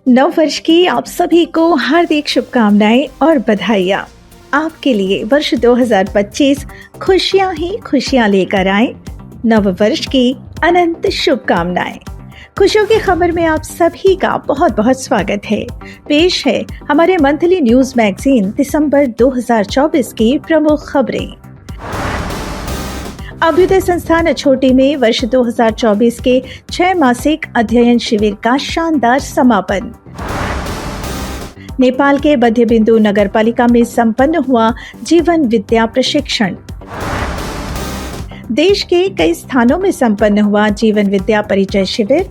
नव वर्ष की आप सभी को हार्दिक शुभकामनाएं और बधाइयाँ। आपके लिए वर्ष 2025 खुशियाँ ही खुशियाँ लेकर आए। नव वर्ष की अनंत शुभकामनाएं। खुशियों की खबर में आप सभी का बहुत बहुत स्वागत है। पेश है हमारे मंथली न्यूज मैगजीन दिसंबर 2024 की प्रमुख खबरें। अभ्युदय संस्थान अछोटी में वर्ष 2024 के 6 मासिक अध्ययन शिविर का शानदार समापन। नेपाल के बद्य बिंदु नगर पालिका में संपन्न हुआ जीवन विद्या प्रशिक्षण। देश के कई स्थानों में संपन्न हुआ जीवन विद्या परिचय शिविर।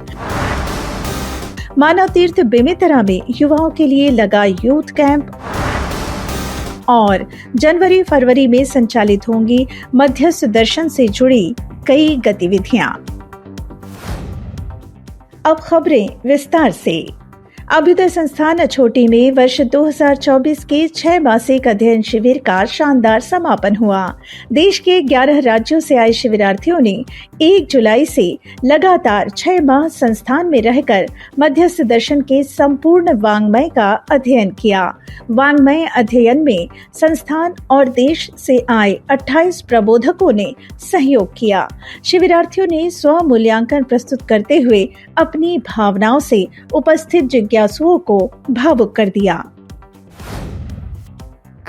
मानव तीर्थ बेमेतरा में युवाओं के लिए लगा यूथ कैंप। और जनवरी फरवरी में संचालित होंगी मध्यस्थ दर्शन से जुड़ी कई गतिविधियां। अब खबरें विस्तार से। अभ्युदय संस्थान अछोटी में वर्ष 2024 के 6 मासिक अध्ययन शिविर का शानदार समापन हुआ। देश के 11 राज्यों से आए शिविरार्थियों ने 1 जुलाई से लगातार 6 माह संस्थान में रहकर मध्यस्थ दर्शन के संपूर्ण वाङ्मय का अध्ययन किया। वाङ्मय अध्ययन में संस्थान और देश से आए 28 प्रबोधकों ने सहयोग किया। शिविरार्थियों ने स्व मूल्यांकन प्रस्तुत करते हुए अपनी भावनाओं से उपस्थित जिज्ञासुओं को भावुक कर दिया।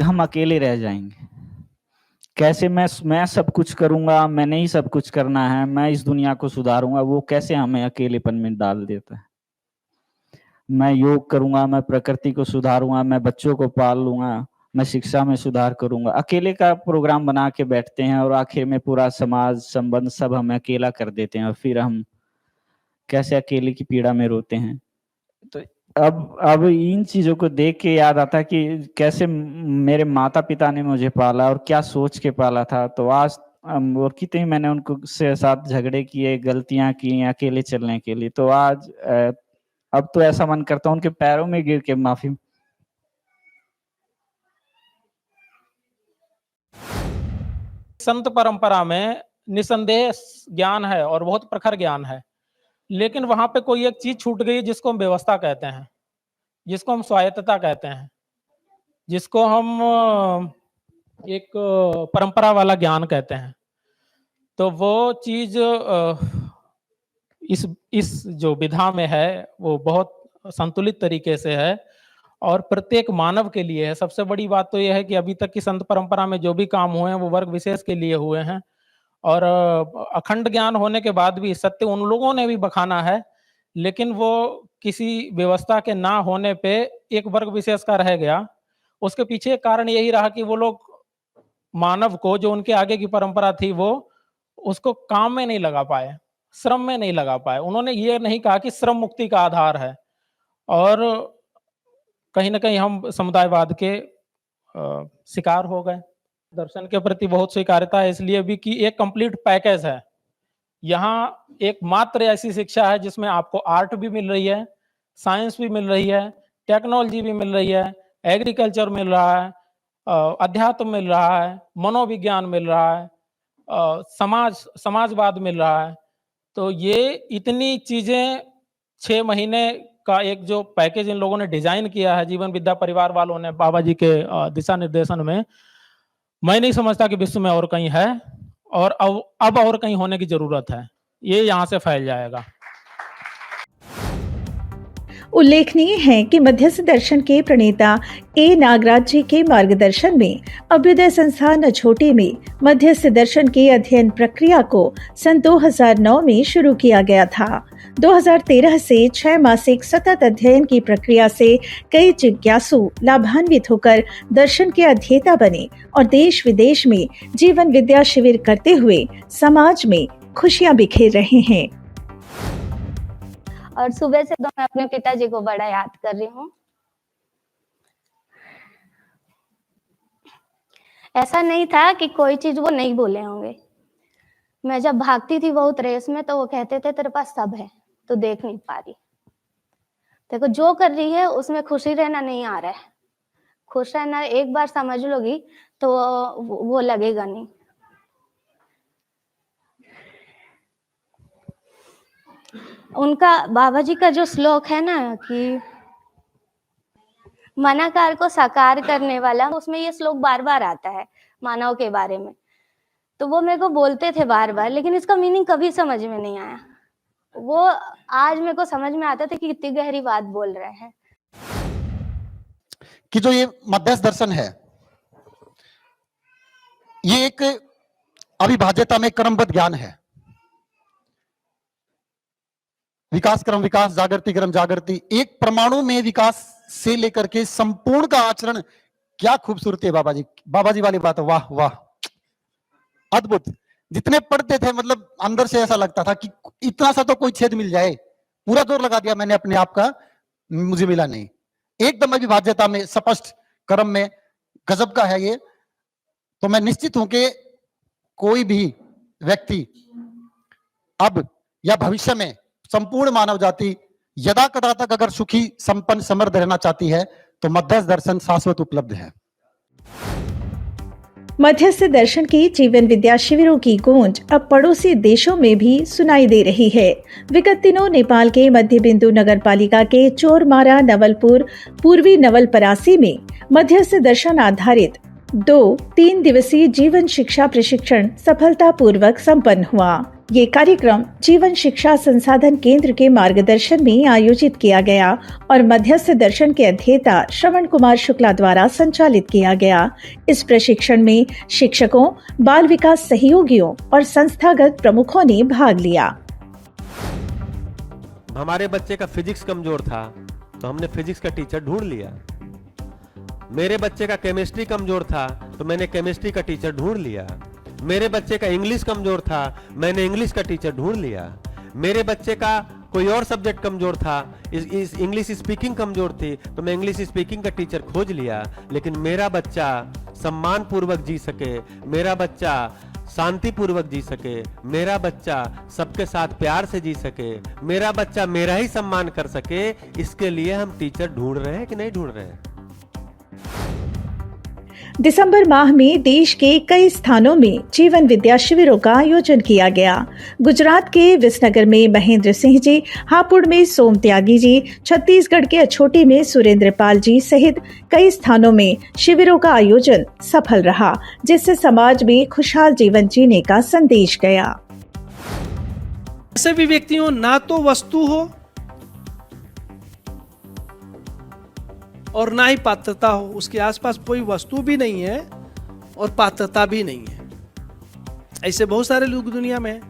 हम अकेले रह जाएंगे, कैसे मैं सब कुछ करूंगा, मैंने ही सब कुछ करना है, मैं इस दुनिया को सुधारूंगा, वो कैसे हमें अकेलेपन में डाल देता है। मैं योग करूंगा, मैं प्रकृति को सुधारूंगा, मैं बच्चों को पाल लूंगा, मैं शिक्षा में सुधार करूंगा। अकेले का प्रोग्राम बना के बैठते हैं और आखिर में पूरा समाज संबंध सब हमें अकेला कर देते हैं और फिर हम कैसे अकेले की पीड़ा में रोते हैं। तो अब इन चीजों को देख के याद आता है कि कैसे मेरे माता पिता ने मुझे पाला और क्या सोच के पाला था। तो आज और कितने मैंने उनको से साथ झगड़े किए, गलतियां की अकेले चलने के लिए। तो आज अब तो ऐसा मन करता है उनके पैरों में गिर के माफी। संत परंपरा में निसंदेह ज्ञान है और बहुत प्रखर ज्ञान है, लेकिन वहां पे कोई एक चीज छूट गई जिसको हम व्यवस्था कहते हैं, जिसको हम स्वायत्तता कहते हैं, जिसको हम एक परंपरा वाला ज्ञान कहते हैं। तो वो चीज इस जो विधा में है वो बहुत संतुलित तरीके से है और प्रत्येक मानव के लिए है। सबसे बड़ी बात तो यह है कि अभी तक की संत परंपरा में जो भी काम हुए हैं वो वर्ग विशेष के लिए हुए हैं और अखंड ज्ञान होने के बाद भी सत्य उन लोगों ने भी बखाना है, लेकिन वो किसी व्यवस्था के ना होने पे एक वर्ग विशेष का रह गया। उसके पीछे एक कारण यही रहा कि वो लोग मानव को, जो उनके आगे की परंपरा थी, वो उसको काम में नहीं लगा पाए, श्रम में नहीं लगा पाए। उन्होंने ये नहीं कहा कि श्रम मुक्ति का आधार है। और कहीं ना कहीं हम समुदायवाद के शिकार हो गए। दर्शन के प्रति बहुत स्वीकार्यता है इसलिए भी कि एक कंप्लीट पैकेज है। यहाँ एक मात्र ऐसी शिक्षा है जिसमें आपको आर्ट भी मिल रही है, साइंस भी मिल रही है, टेक्नोलॉजी भी मिल रही है, एग्रीकल्चर मिल रहा है, अध्यात्म मिल रहा है, मनोविज्ञान मिल रहा है, समाजवाद मिल रहा है। तो ये इतनी चीजें 6 महीने का एक जो पैकेज इन लोगों ने डिजाइन किया है जीवन विद्या परिवार वालों ने बाबा जी के दिशा निर्देशन में, मैं नहीं समझता कि विश्व में और कहीं है और अब और कहीं होने की जरूरत है। ये यहाँ से फैल जाएगा। उल्लेखनीय है कि मध्यस्थ दर्शन के प्रणेता ए नागराज जी के मार्गदर्शन में अभ्युदय संस्थान अछोटी में मध्यस्थ दर्शन की अध्ययन प्रक्रिया को सन 2009 में शुरू किया गया था। 2013 से 6 मासिक सतत अध्ययन की प्रक्रिया से कई जिज्ञासु लाभान्वित होकर दर्शन के अध्येता बने और देश विदेश में जीवन विद्या शिविर करते हुए समाज में खुशियां बिखेर रहे हैं। और सुबह से तो मैं अपने पिताजी को बड़ा याद कर रही हूँ। ऐसा नहीं था कि कोई चीज वो नहीं बोले होंगे। मैं जब भागती थी बहुत रेस में तो वो कहते थे तेरे पास सब है, तो देख नहीं पा रही। देखो जो कर रही है उसमें खुशी रहना नहीं आ रहा है। खुश रहना एक बार समझ लोगी तो वो लगेगा नहीं। उनका बाबा जी का जो श्लोक है ना कि मनाकार को साकार करने वाला, उसमें ये श्लोक बार बार आता है मानव के बारे में। तो वो मेरे को बोलते थे बार बार, लेकिन इसका मीनिंग कभी समझ में नहीं आया। वो आज मेरे को समझ में आता था कि कितनी गहरी बात बोल रहे हैं। कि जो ये मध्यस्थ दर्शन है, ये एक अविभाज्यता में क्रमबद्ध ज्ञान है। विकास क्रम विकास, जागृति क्रम जागृति, एक परमाणु में विकास से लेकर के संपूर्ण का आचरण। क्या खूबसूरती है बाबा जी वाली बात है। वाह वाह, अद्भुत। जितने पढ़ते थे मतलब अंदर से ऐसा लगता था कि इतना सा तो कोई छेद मिल जाए। पूरा जोर लगा दिया मैंने अपने आप का, मुझे मिला नहीं। एकदम अविभाज्यता में, स्पष्ट क्रम में, गजब का है ये। तो मैं निश्चित हूं कि कोई भी व्यक्ति अब या भविष्य में संपूर्ण मानव जाति यदा कदा तक अगर सुखी संपन्न समृद्ध रहना चाहती है तो मध्यस्थ दर्शन शाश्वत उपलब्ध है। मध्यस्थ दर्शन की जीवन विद्या शिविरों की गूंज अब पड़ोसी देशों में भी सुनाई दे रही है। विगत दिनों नेपाल के मध्य बिंदु नगर पालिका के चोरमारा नवलपुर पूर्वी नवलपरासी में मध्यस्थ दर्शन आधारित 2-3 दिवसीय जीवन शिक्षा प्रशिक्षण सफलतापूर्वक संपन्न हुआ। ये कार्यक्रम जीवन शिक्षा संसाधन केंद्र के मार्गदर्शन में आयोजित किया गया और मध्यस्थ दर्शन के अध्येता श्रवण कुमार शुक्ला द्वारा संचालित किया गया। इस प्रशिक्षण में शिक्षकों, बाल विकास सहयोगियों और संस्थागत प्रमुखों ने भाग लिया। हमारे बच्चे का फिजिक्स कमजोर था तो हमने फिजिक्स का टीचर ढूंढ लिया। मेरे बच्चे का केमिस्ट्री कमजोर था तो मैंने केमिस्ट्री का टीचर ढूंढ लिया। मेरे बच्चे का इंग्लिश कमजोर था, मैंने इंग्लिश का टीचर ढूंढ लिया। मेरे बच्चे का कोई और सब्जेक्ट कमजोर था, इस इंग्लिश स्पीकिंग कमजोर थी तो मैं इंग्लिश स्पीकिंग का टीचर खोज लिया। लेकिन मेरा बच्चा सम्मान पूर्वक जी सके, मेरा बच्चा शांति पूर्वक जी सके, मेरा बच्चा सबके साथ प्यार से जी सके, मेरा बच्चा मेरा ही सम्मान कर सके, इसके लिए हम टीचर ढूंढ रहे हैं कि नहीं ढूंढ रहे हैं। दिसंबर माह में देश के कई स्थानों में जीवन विद्या शिविरों का आयोजन किया गया। गुजरात के विसनगर में महेंद्र सिंह जी, हापुड़ में सोम त्यागी जी, छत्तीसगढ़ के अछोटी में सुरेंद्र पाल जी सहित कई स्थानों में शिविरों का आयोजन सफल रहा, जिससे समाज में खुशहाल जीवन जीने का संदेश गया। ऐसे भी व्यक्ति हो, ना तो वस्तु हो और ना ही पात्रता हो, उसके आसपास कोई वस्तु भी नहीं है और पात्रता भी नहीं है। ऐसे बहुत सारे लोग दुनिया में,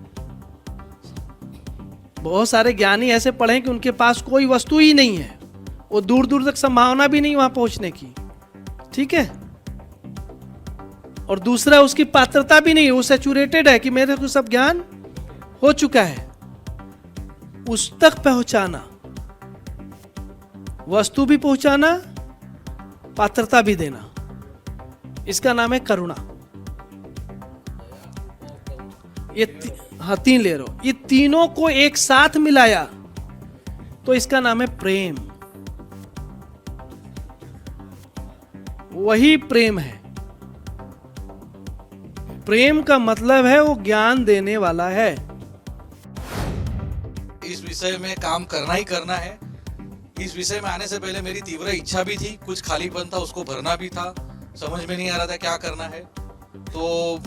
बहुत सारे ज्ञानी ऐसे पढ़े कि उनके पास कोई वस्तु ही नहीं है, वो दूर दूर तक संभावना भी नहीं वहां पहुंचने की, ठीक है। और दूसरा, उसकी पात्रता भी नहीं, वो सैचुरेटेड है कि मेरे को सब ज्ञान हो चुका है। उस तक पहुंचाना, वस्तु भी पहुंचाना, पात्रता भी देना, इसका नाम है करुणा। ये 3 लेयर हो, ये तीनों को एक साथ मिलाया तो इसका नाम है प्रेम। वही प्रेम है। प्रेम का मतलब है वो ज्ञान देने वाला है। इस विषय में काम करना ही करना है। इस विषय में आने से पहले मेरी तीव्र इच्छा भी थी, कुछ खालीपन था उसको भरना भी था, समझ में नहीं आ रहा था क्या करना है। तो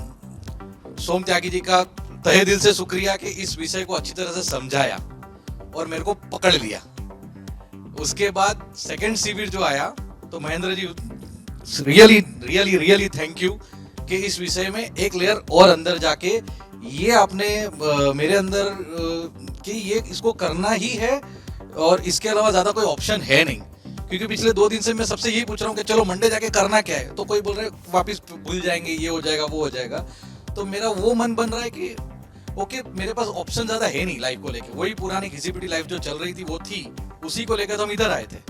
सोम त्यागी जी का तहे दिल से शुक्रिया कि इस विषय को अच्छी तरह से समझाया और मेरे को पकड़ लिया। उसके बाद सेकंड शिविर जो आया तो Mahendra ji really thank you कि इस विषय में एक लेयर और अंदर जाके ये आपने मेरे अंदर कि ये इसको करना ही है और इसके अलावा ज्यादा कोई ऑप्शन है नहीं। क्योंकि पिछले 2 दिन से मैं सबसे यही पूछ रहा हूँ कि चलो मंडे जाके करना क्या है, तो कोई बोल रहे वापस भूल जाएंगे, ये हो जाएगा वो हो जाएगा। तो मेरा वो मन बन रहा है कि ओके मेरे पास ऑप्शन ज्यादा है नहीं लाइफ को लेके, वही पुरानी घिसी पिटी लाइफ जो चल रही थी वो थी, उसी को लेकर तो हम इधर आए थे।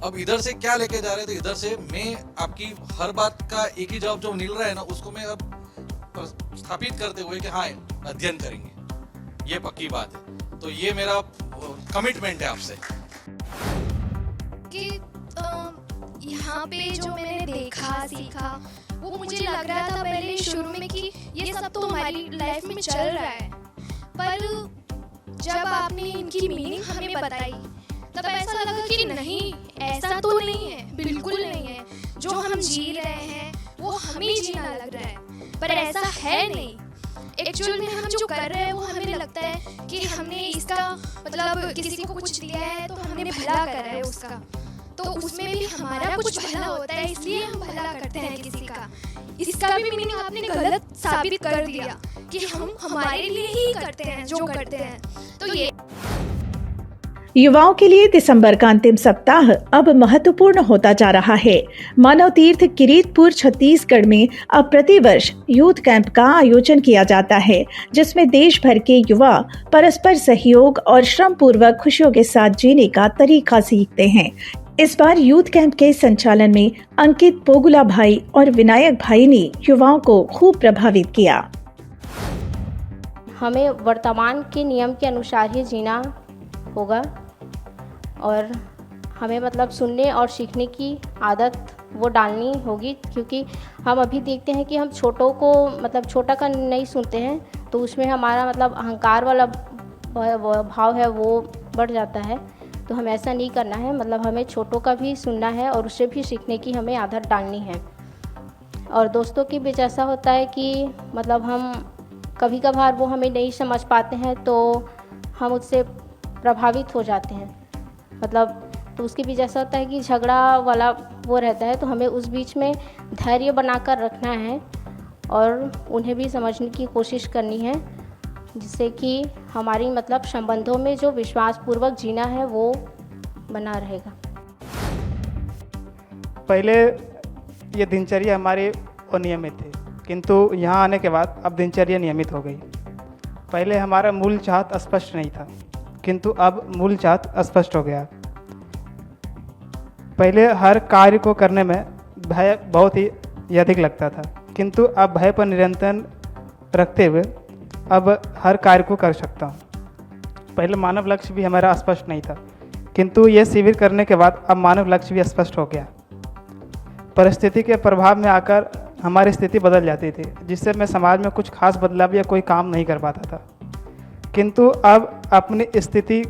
अब इधर से क्या लेके जा रहे थे, इधर से मैं आपकी हर बात का एक ही जवाब जो मिल रहा है ना उसको मैं अब स्थापित करते हुए कि हाँ अध्ययन करेंगे, ये पक्की बात है। तो ये मेरा कमिटमेंट है आपसे कि यहाँ पे जो मैंने देखा सीखा वो मुझे लग रहा था पहले शुरू में कि ये सब तो हमारी लाइफ में चल रहा है, पर जब आपने इनकी मीनिंग हमें बताई तब ऐसा लगा कि नहीं, ऐसा तो नहीं है, बिल्कुल नहीं है। जो हम जी रहे हैं वो हमें जीना लग रहा है, पर ऐसा है नहीं। एक्चुअल में हम जो कर रहे हैं वो हमें लगता है कि हमने इसका मतलब किसी को कुछ दिया है तो हमने भला करा है उसका, तो उसमें भी हमारा कुछ भला होता है, इसलिए हम भला करते हैं किसी का। इसका भी मीनिंग आपने गलत साबित कर दिया कि हम हमारे लिए ही करते हैं जो करते हैं। तो ये युवाओं के लिए दिसंबर का अंतिम सप्ताह अब महत्वपूर्ण होता जा रहा है। मानव तीर्थ किरीटपुर छत्तीसगढ़ में अब प्रतिवर्ष यूथ कैंप का आयोजन किया जाता है, जिसमें देश भर के युवा परस्पर सहयोग और श्रम पूर्वक खुशियों के साथ जीने का तरीका सीखते हैं। इस बार यूथ कैंप के संचालन में अंकित पोगुला भाई और विनायक भाई ने युवाओं को खूब प्रभावित किया। हमें वर्तमान के नियम के अनुसार ही जीना होगा और हमें मतलब सुनने और सीखने की आदत वो डालनी होगी, क्योंकि हम अभी देखते हैं कि हम छोटों को मतलब छोटा का नहीं सुनते हैं, तो उसमें हमारा मतलब अहंकार वाला भाव है वो बढ़ जाता है। तो हमें ऐसा नहीं करना है, मतलब हमें छोटों का भी सुनना है और उससे भी सीखने की हमें आदत डालनी है। और दोस्तों की भी जैसा होता है कि मतलब हम कभी कभार वो हमें नहीं समझ पाते हैं तो हम उससे प्रभावित हो जाते हैं, मतलब तो उसके भी जैसा होता है कि झगड़ा वाला वो रहता है, तो हमें उस बीच में धैर्य बनाकर रखना है और उन्हें भी समझने की कोशिश करनी है, जिससे कि हमारी मतलब संबंधों में जो विश्वासपूर्वक जीना है वो बना रहेगा। पहले ये दिनचर्या हमारी अनियमित थी, किंतु यहाँ आने के बाद अब दिनचर्या नियमित हो गई। पहले हमारा मूल चाहत स्पष्ट नहीं था, किंतु अब मूल चाहत स्पष्ट हो गया। पहले हर कार्य को करने में भय बहुत ही अधिक लगता था, किंतु अब भय पर नियंत्रण रखते हुए अब हर कार्य को कर सकता हूँ। पहले मानव लक्ष्य भी हमारा स्पष्ट नहीं था, किंतु ये शिविर करने के बाद अब मानव लक्ष्य भी स्पष्ट हो गया। परिस्थिति के प्रभाव में आकर हमारी स्थिति बदल जाती थी, जिससे मैं समाज में कुछ खास बदलाव या कोई काम नहीं कर पाता था, किंतु अब अपनी स्थिति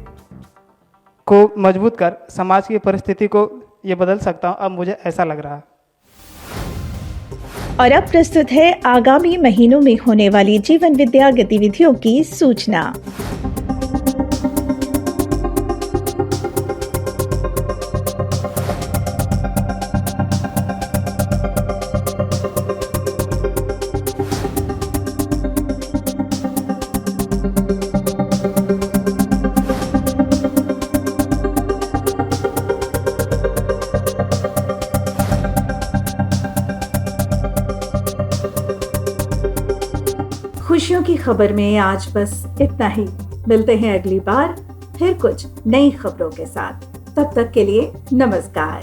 को मजबूत कर समाज की परिस्थिति को ये बदल सकता हूँ, अब मुझे ऐसा लग रहा है। और अब प्रस्तुत है आगामी महीनों में होने वाली जीवन विद्या गतिविधियों की सूचना। खुशियों की खबर में आज बस इतना ही। मिलते हैं अगली बार फिर कुछ नई खबरों के साथ। तब तक के लिए नमस्कार।